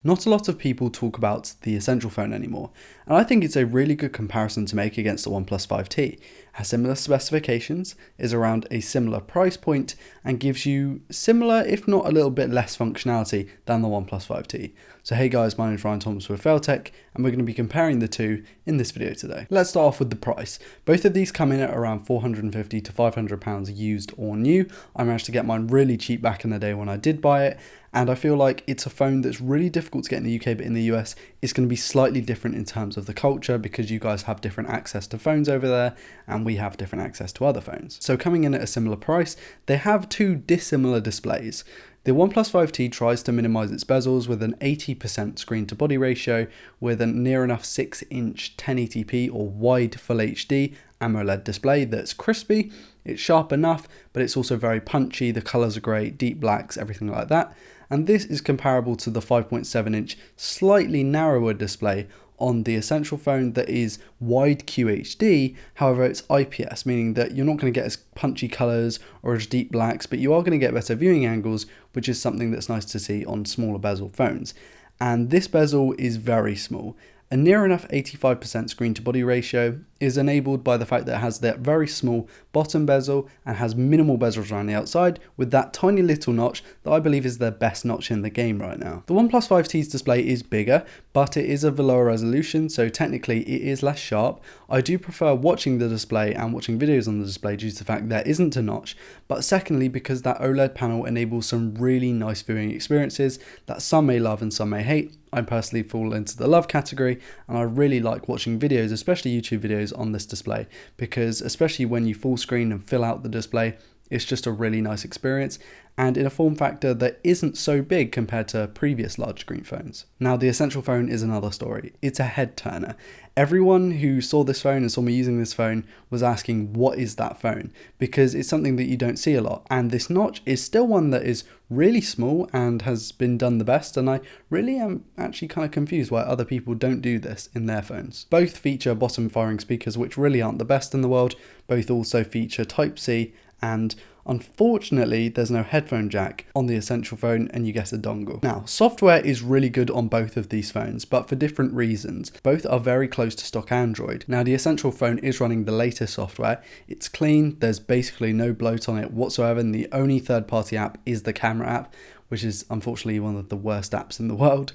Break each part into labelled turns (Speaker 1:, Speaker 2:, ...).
Speaker 1: Not a lot of people talk about the Essential phone anymore, and I think it's a really good comparison to make against the OnePlus 5T. It has similar specifications, is around a similar price point, and gives you similar, if not a little bit less functionality than the OnePlus 5T. So hey guys, my name is Ryan Thomas with Failtech, and we're going to be comparing the two in this video today. Let's start off with the price. Both of these come in at around £450 to £500 used or new. I managed to get mine really cheap back in the day when I did buy it, and I feel like it's a phone that's really difficult to get in the UK, but in the US, it's going to be slightly different in terms of the culture because you guys have different access to phones over there and we have different access to other phones. So coming in at a similar price, they have two dissimilar displays. The OnePlus 5T tries to minimize its bezels with an 80% screen to body ratio with a near enough 6-inch 1080p or wide full HD AMOLED display that's crispy. It's sharp enough, but it's also very punchy. The colors are great, deep blacks, everything like that. And this is comparable to the 5.7-inch slightly narrower display on the Essential phone that is wide QHD. However, it's IPS, meaning that you're not going to get as punchy colors or as deep blacks, but you are going to get better viewing angles, which is something that's nice to see on smaller bezel phones. And this bezel is very small. A near enough 85% screen to body ratio is enabled by the fact that it has that very small bottom bezel and has minimal bezels around the outside with that tiny little notch that I believe is their best notch in the game right now. The OnePlus 5T's display is bigger, but it is of a lower resolution, so technically it is less sharp. I do prefer watching the display and watching videos on the display due to the fact there isn't a notch, but secondly because that OLED panel enables some really nice viewing experiences that some may love and some may hate. I personally fall into the love category, and I really like watching videos, especially YouTube videos, on this display because especially when you full screen and fill out the display, it's just a really nice experience, and in a form factor that isn't so big compared to previous large screen phones. Now the Essential phone is another story. It's a head turner. Everyone who saw this phone and saw me using this phone was asking, what is that phone? Because it's something that you don't see a lot, and this notch is still one that is really small and has been done the best, and I really am actually kind of confused why other people don't do this in their phones. Both feature bottom firing speakers which really aren't the best in the world. Both also feature Type-C, and unfortunately there's no headphone jack on the Essential phone and you get a dongle. Now software is really good on both of these phones, but for different reasons. Both are very close to stock Android. Now the Essential phone is running the latest software. It's clean, there's basically no bloat on it whatsoever, and the only third-party app is the camera app, which is unfortunately one of the worst apps in the world.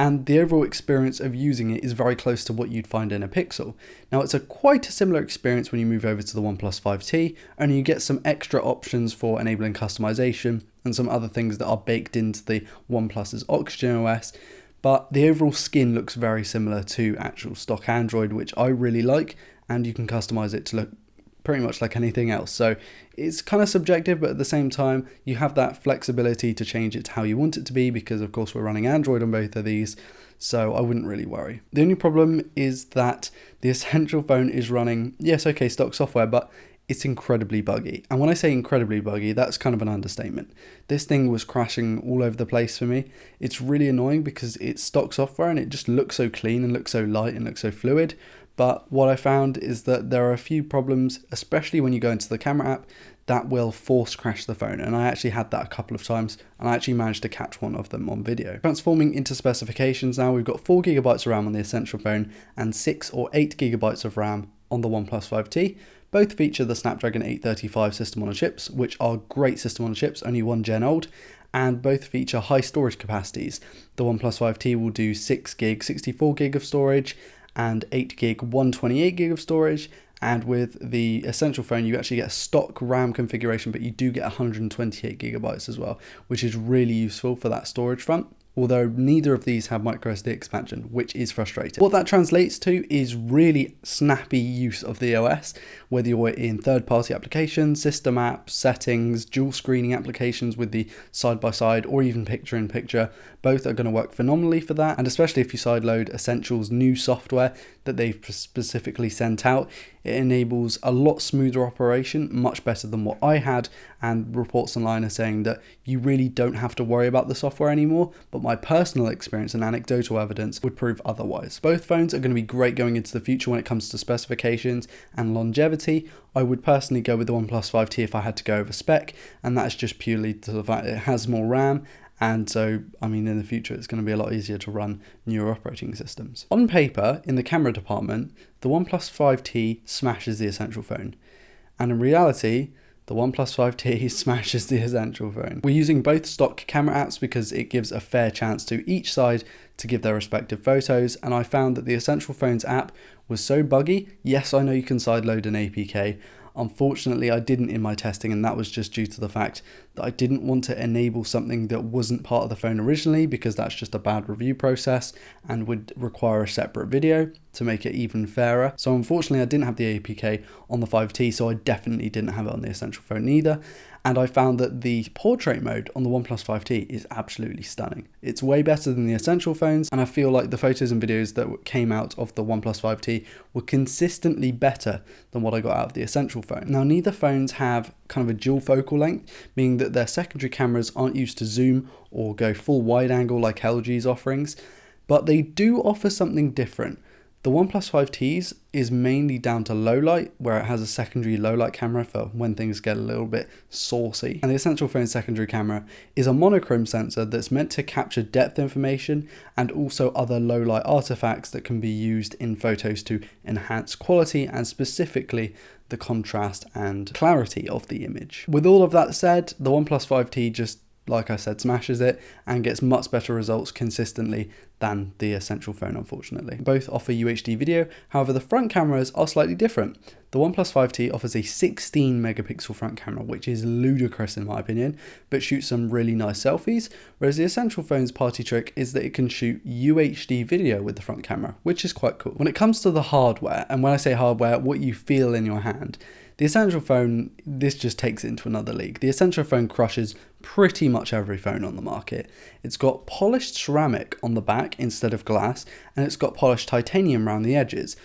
Speaker 1: And the overall experience of using it is very close to what you'd find in a Pixel. Now it's quite a similar experience when you move over to the OnePlus 5T, and you get some extra options for enabling customization and some other things that are baked into the OnePlus's Oxygen OS. But the overall skin looks very similar to actual stock Android, which I really like, and you can customize it to look pretty much like anything else. So it's kind of subjective, but at the same time you have that flexibility to change it to how you want it to be, because of course we're running Android on both of these, so I wouldn't really worry. The only problem is that the Essential phone is running, yes, okay, stock software, but it's incredibly buggy. And when I say incredibly buggy, that's kind of an understatement. This thing was crashing all over the place for me. It's really annoying because it's stock software and it just looks so clean and looks so light and looks so fluid. But what I found is that there are a few problems, especially when you go into the camera app, that will force crash the phone. And I actually had that a couple of times, and I actually managed to catch one of them on video. Transforming into specifications now, we've got 4GB of RAM on the Essential phone and 6 or 8GB of RAM on the OnePlus 5T. Both feature the Snapdragon 835 system on chips, which are great system on chips, only one gen old, and both feature high storage capacities. The OnePlus 5T will do 6GB 64GB of storage and 8GB 128GB of storage, and with the Essential phone you actually get a stock RAM configuration, but you do get 128GB as well, which is really useful for that storage front. Although neither of these have microSD expansion, which is frustrating. What that translates to is really snappy use of the OS, whether you're in third-party applications, system apps, settings, dual screening applications with the side-by-side, or even picture-in-picture. Both are going to work phenomenally for that, and especially if you sideload Essential's new software that they've specifically sent out, it enables a lot smoother operation, much better than what I had, and reports online are saying that you really don't have to worry about the software anymore, but my personal experience and anecdotal evidence would prove otherwise. Both phones are going to be great going into the future when it comes to specifications and longevity. I would personally go with the OnePlus 5T if I had to go over spec, and that's just purely to the fact that it has more RAM And so, I mean, in the future, it's going to be a lot easier to run newer operating systems. On paper, in the camera department, the OnePlus 5T smashes the Essential phone. And in reality, the OnePlus 5T smashes the Essential phone. We're using both stock camera apps because it gives a fair chance to each side to give their respective photos, and I found that the Essential Phones app was so buggy. Yes, I know you can sideload an APK. Unfortunately, I didn't in my testing, and that was just due to the fact that I didn't want to enable something that wasn't part of the phone originally, because that's just a bad review process and would require a separate video to make it even fairer. So unfortunately, I didn't have the APK on the 5T, so I definitely didn't have it on the Essential phone either. And I found that the portrait mode on the OnePlus 5T is absolutely stunning. It's way better than the Essential phones, and I feel like the photos and videos that came out of the OnePlus 5T were consistently better than what I got out of the Essential phone. Now, neither phones have kind of a dual focal length, meaning that their secondary cameras aren't used to zoom or go full wide angle like LG's offerings, but they do offer something different. The OnePlus 5Ts is mainly down to low light, where it has a secondary low light camera for when things get a little bit saucy. And the Essential Phone secondary camera is a monochrome sensor that's meant to capture depth information and also other low light artifacts that can be used in photos to enhance quality and specifically the contrast and clarity of the image. With all of that said, the OnePlus 5T just, like I said, smashes it and gets much better results consistently than the Essential phone, unfortunately. Both offer UHD video, however the front cameras are slightly different. The OnePlus 5T offers a 16 megapixel front camera, which is ludicrous in my opinion, but shoots some really nice selfies, whereas the Essential phone's party trick is that it can shoot UHD video with the front camera, which is quite cool. When it comes to the hardware, and when I say hardware, what you feel in your hand, the Essential phone, this just takes it into another league. The Essential phone crushes pretty much every phone on the market. It's got polished ceramic on the back instead of glass, and it's got polished titanium around the edges.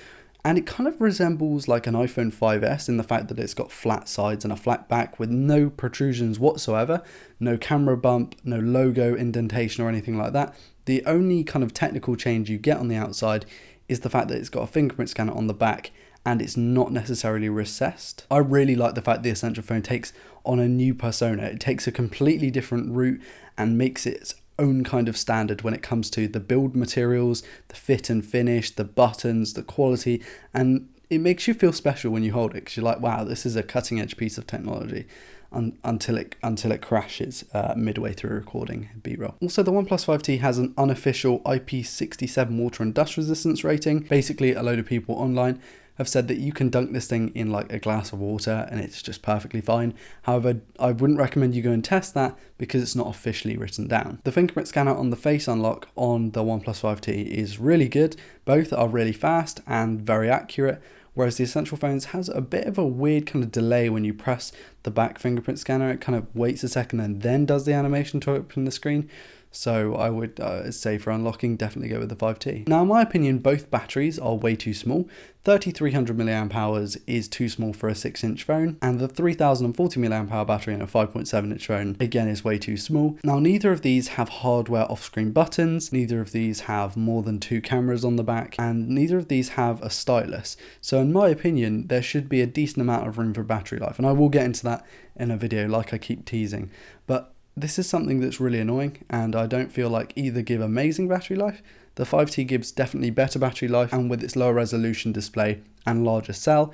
Speaker 1: And it kind of resembles like an iPhone 5S in the fact that it's got flat sides and a flat back with no protrusions whatsoever, no camera bump, no logo indentation or anything like that. The only kind of technical change you get on the outside is the fact that it's got a fingerprint scanner on the back and it's not necessarily recessed. I really like the fact the Essential phone takes on a new persona. It takes a completely different route and makes its own kind of standard when it comes to the build materials, the fit and finish, the buttons, the quality, and it makes you feel special when you hold it because you're like, wow, this is a cutting edge piece of technology. Until it crashes midway through recording B-roll. Also, the OnePlus 5T has an unofficial IP67 water and dust resistance rating. Basically, a load of people online have said that you can dunk this thing in like a glass of water and it's just perfectly fine. However, I wouldn't recommend you go and test that because it's not officially written down. The fingerprint scanner on the face unlock on the OnePlus 5T is really good. Both are really fast and very accurate, whereas the Essential phones has a bit of a weird kind of delay when you press the back fingerprint scanner. It kind of waits a second and then does the animation to open the screen. So I would say for unlocking, definitely go with the 5T. Now, in my opinion, both batteries are way too small. 3300 mAh is too small for a 6-inch phone, and the 3040 mAh battery in a 5.7-inch phone, again, is way too small. Now, neither of these have hardware off-screen buttons, neither of these have more than 2 cameras on the back, and neither of these have a stylus. So in my opinion, there should be a decent amount of room for battery life, and I will get into that in a video like I keep teasing. But this is something that's really annoying, and I don't feel like either give amazing battery life. The 5T gives definitely better battery life, and with its lower resolution display and larger cell,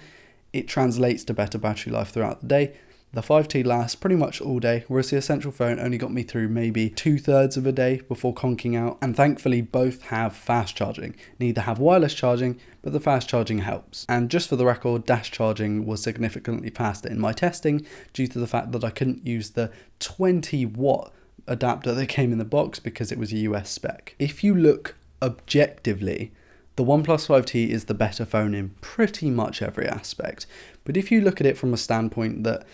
Speaker 1: it translates to better battery life throughout the day. The 5T lasts pretty much all day, whereas the Essential phone only got me through maybe 2/3 of a day before conking out. And thankfully, both have fast charging. Neither have wireless charging, but the fast charging helps. And just for the record, dash charging was significantly faster in my testing due to the fact that I couldn't use the 20-watt adapter that came in the box because it was a US spec. If you look objectively, the OnePlus 5T is the better phone in pretty much every aspect. But if you look at it from a standpoint that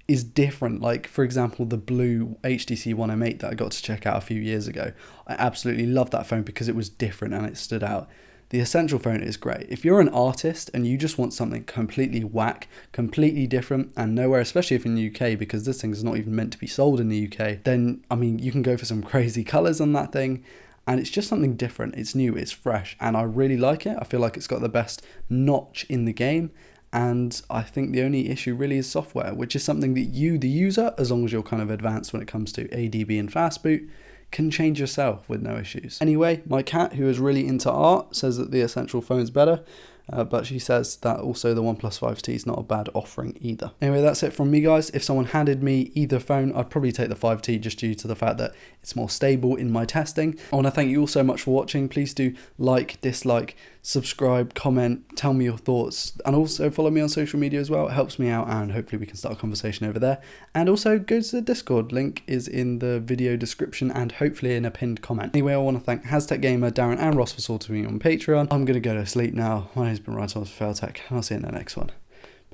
Speaker 1: is different, like for example the blue HTC One M8 that I got to check out a few years ago, I absolutely loved that phone because it was different and it stood out. The Essential phone is great. If you're an artist and you just want something completely whack, completely different and nowhere, especially if in the UK, because this thing is not even meant to be sold in the UK, then I mean you can go for some crazy colours on that thing. And it's just something different, it's new, it's fresh, and I really like it. I feel like it's got the best notch in the game, and I think the only issue really is software, which is something that you, the user, as long as you're kind of advanced when it comes to ADB and fastboot, can change yourself with no issues. Anyway, my cat, who is really into art, says that the Essential phone's better. But she says that also the OnePlus 5T is not a bad offering either. Anyway, that's it from me, guys. If someone handed me either phone, I'd probably take the 5T just due to the fact that it's more stable in my testing. I want to thank you all so much for watching. Please do like, dislike, subscribe, comment, tell me your thoughts, and also follow me on social media as well. It helps me out, and hopefully we can start a conversation over there. And also go to the Discord, link is in the video description and hopefully in a pinned comment. Anyway, I want to thank HasTechGamer, Darren and Ross for supporting me on Patreon. I'm going to go to sleep now. My name's been Ryan Thomas for Failtech, and I'll see you in the next one.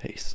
Speaker 1: Peace.